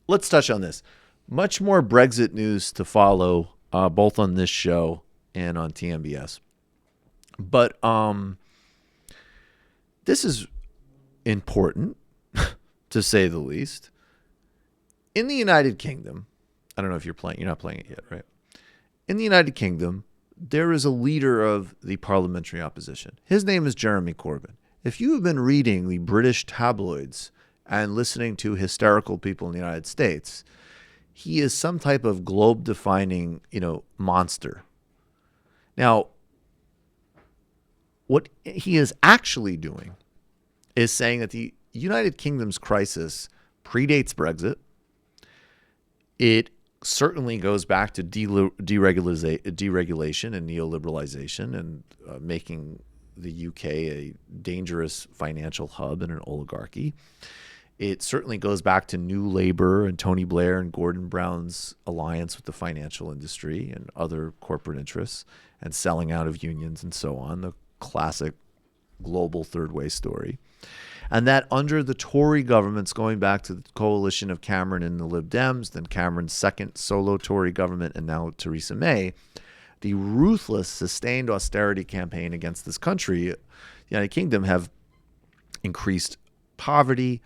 let's touch on this. Much more Brexit news to follow, both on this show and on TMBS. But this is important, to say the least. In the United Kingdom, I don't know if you're not playing it yet, right? In the United Kingdom, there is a leader of the parliamentary opposition. His name is Jeremy Corbyn. If you have been reading the British tabloids and listening to hysterical people in the United States, he is some type of globe-defining, monster. Now, what he is actually doing is saying that the United Kingdom's crisis predates Brexit. It certainly goes back to deregulation and neoliberalization and making the UK a dangerous financial hub and an oligarchy. It certainly goes back to New Labour and Tony Blair and Gordon Brown's alliance with the financial industry and other corporate interests and selling out of unions and so on, the classic global third way story. And that under the Tory governments, going back to the coalition of Cameron and the Lib Dems, then Cameron's second solo Tory government, and now Theresa May, the ruthless, sustained austerity campaign against this country, the United Kingdom, have increased poverty.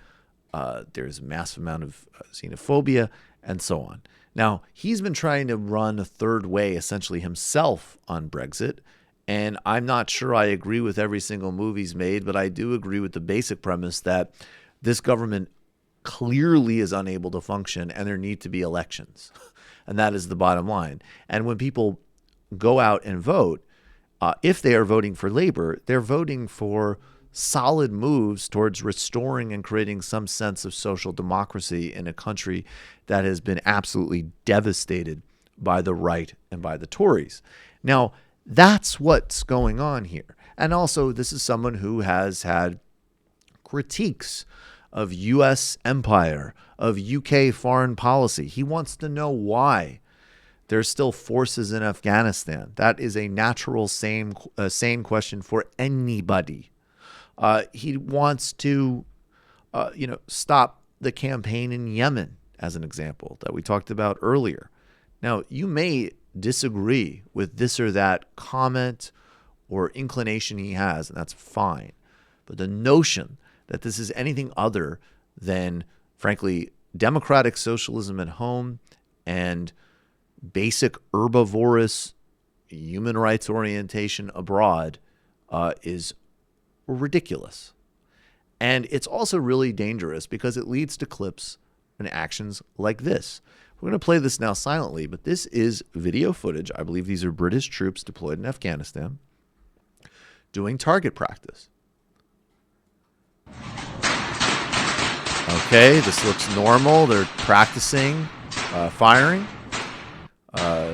There's a massive amount of xenophobia and so on. Now, he's been trying to run a third way essentially himself on Brexit. And I'm not sure I agree with every single move he's made, but I do agree with the basic premise that this government clearly is unable to function and there need to be elections. And that is the bottom line. And when people go out and vote, if they are voting for Labour, they're voting for solid moves towards restoring and creating some sense of social democracy in a country that has been absolutely devastated by the right and by the Tories. Now, that's what's going on here. And also, this is someone who has had critiques of U.S. empire, of UK foreign policy. He wants to know why there's still forces in Afghanistan. That is a natural, sane question for anybody. He wants to, stop the campaign in Yemen, as an example, that we talked about earlier. Now, you may disagree with this or that comment or inclination he has, and that's fine. But the notion that this is anything other than, frankly, democratic socialism at home and basic herbivorous human rights orientation abroad is ridiculous. And it's also really dangerous because it leads to clips and actions like this. We're going to play this now silently, but this is video footage. I believe these are British troops deployed in Afghanistan doing target practice. Okay, this looks normal. They're practicing firing.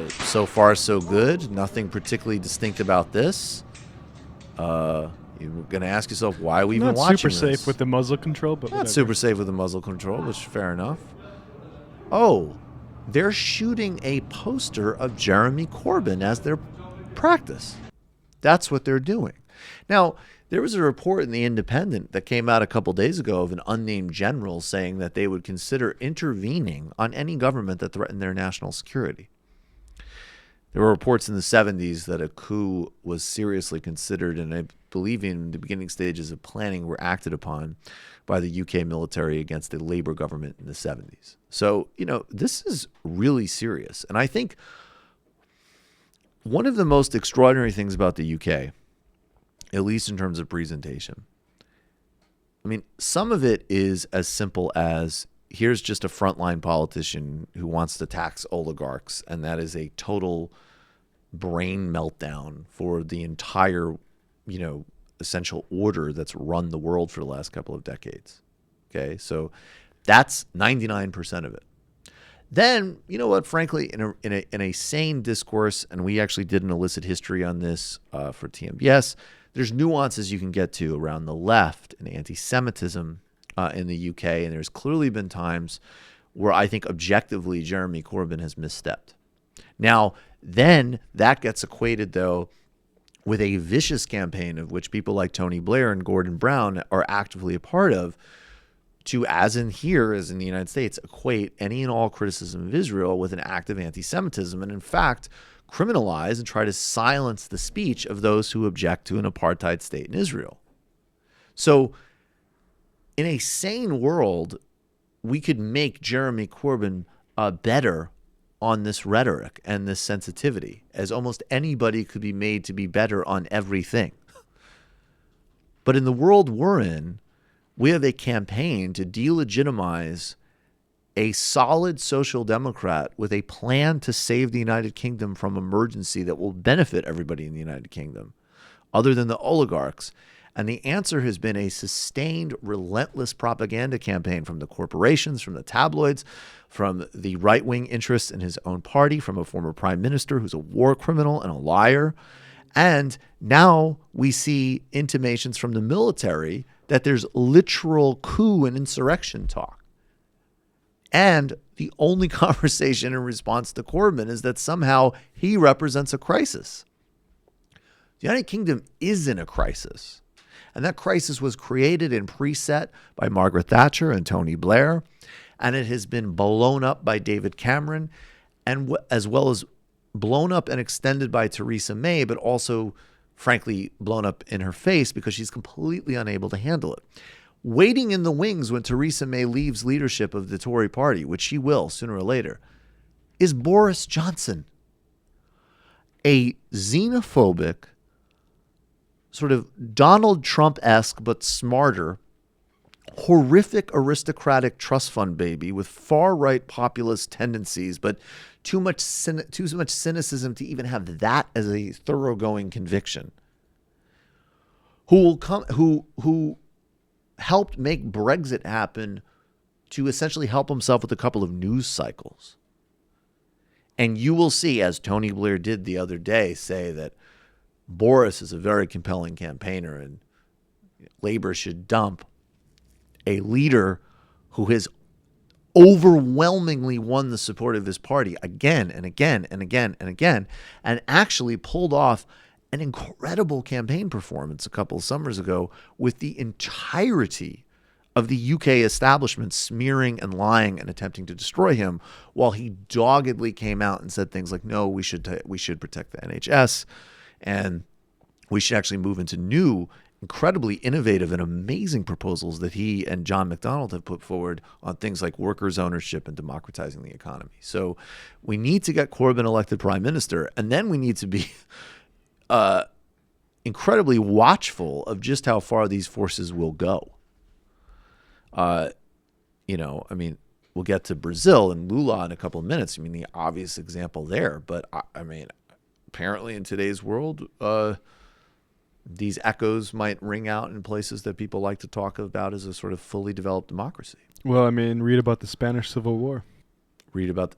So far, so good. Nothing particularly distinct about this. You're going to ask yourself why we even watching this. Not super safe with the muzzle control, but not super safe with the muzzle control, which fair enough. Oh, they're shooting a poster of Jeremy Corbyn as their practice. That's what they're doing. Now, there was a report in The Independent that came out a couple days ago of an unnamed general saying that they would consider intervening on any government that threatened their national security. There were reports in the 70s that a coup was seriously considered, and I believe in the beginning stages of planning were acted upon by the UK military against a Labour government in the 70s. So, this is really serious. And I think one of the most extraordinary things about the UK, at least in terms of presentation, some of it is as simple as here's just a frontline politician who wants to tax oligarchs, and that is a total brain meltdown for the entire, essential order that's run the world for the last couple of decades. Okay, so that's 99% of it. Then, you know what, frankly, in a sane discourse, and we actually did an illicit history on this for TMBS, there's nuances you can get to around the left and anti-Semitism in the UK, and there's clearly been times where I think objectively Jeremy Corbyn has misstepped. Now, then that gets equated, though, with a vicious campaign of which people like Tony Blair and Gordon Brown are actively a part of to, as in here, as in the United States, equate any and all criticism of Israel with an act of anti-Semitism, and in fact, criminalize and try to silence the speech of those who object to an apartheid state in Israel. So in a sane world, we could make Jeremy Corbyn better on this rhetoric and this sensitivity, as almost anybody could be made to be better on everything. But in the world we're in, we have a campaign to delegitimize a solid social democrat with a plan to save the United Kingdom from emergency that will benefit everybody in the United Kingdom, other than the oligarchs. And the answer has been a sustained, relentless propaganda campaign from the corporations, from the tabloids, from the right-wing interests in his own party, from a former prime minister who's a war criminal and a liar. And now we see intimations from the military that there's literal coup and insurrection talk. And the only conversation in response to Corbyn is that somehow he represents a crisis. The United Kingdom is in a crisis. And that crisis was created and preset by Margaret Thatcher and Tony Blair. And it has been blown up by David Cameron, and as well as blown up and extended by Theresa May, but also, frankly, blown up in her face because she's completely unable to handle it. Waiting in the wings when Theresa May leaves leadership of the Tory party, which she will sooner or later, is Boris Johnson, a xenophobic, sort of Donald Trump-esque but smarter, horrific aristocratic trust fund baby with far-right populist tendencies, but too much cynicism to even have that as a thoroughgoing conviction. Who helped make Brexit happen to essentially help himself with a couple of news cycles. And you will see, as Tony Blair did the other day, say that Boris is a very compelling campaigner and Labour should dump a leader who has overwhelmingly won the support of his party again and again and again and again, and actually pulled off an incredible campaign performance a couple of summers ago with the entirety of the UK establishment smearing and lying and attempting to destroy him, while he doggedly came out and said things like, no, we should protect the NHS, and we should actually move into new, incredibly innovative and amazing proposals that he and John McDonnell have put forward on things like workers' ownership and democratizing the economy. So we need to get Corbyn elected prime minister, and then we need to be incredibly watchful of just how far these forces will go. We'll get to Brazil and Lula in a couple of minutes. I mean, the obvious example there, but apparently in today's world, these echoes might ring out in places that people like to talk about as a sort of fully developed democracy. Well, read about the Spanish Civil War. Read about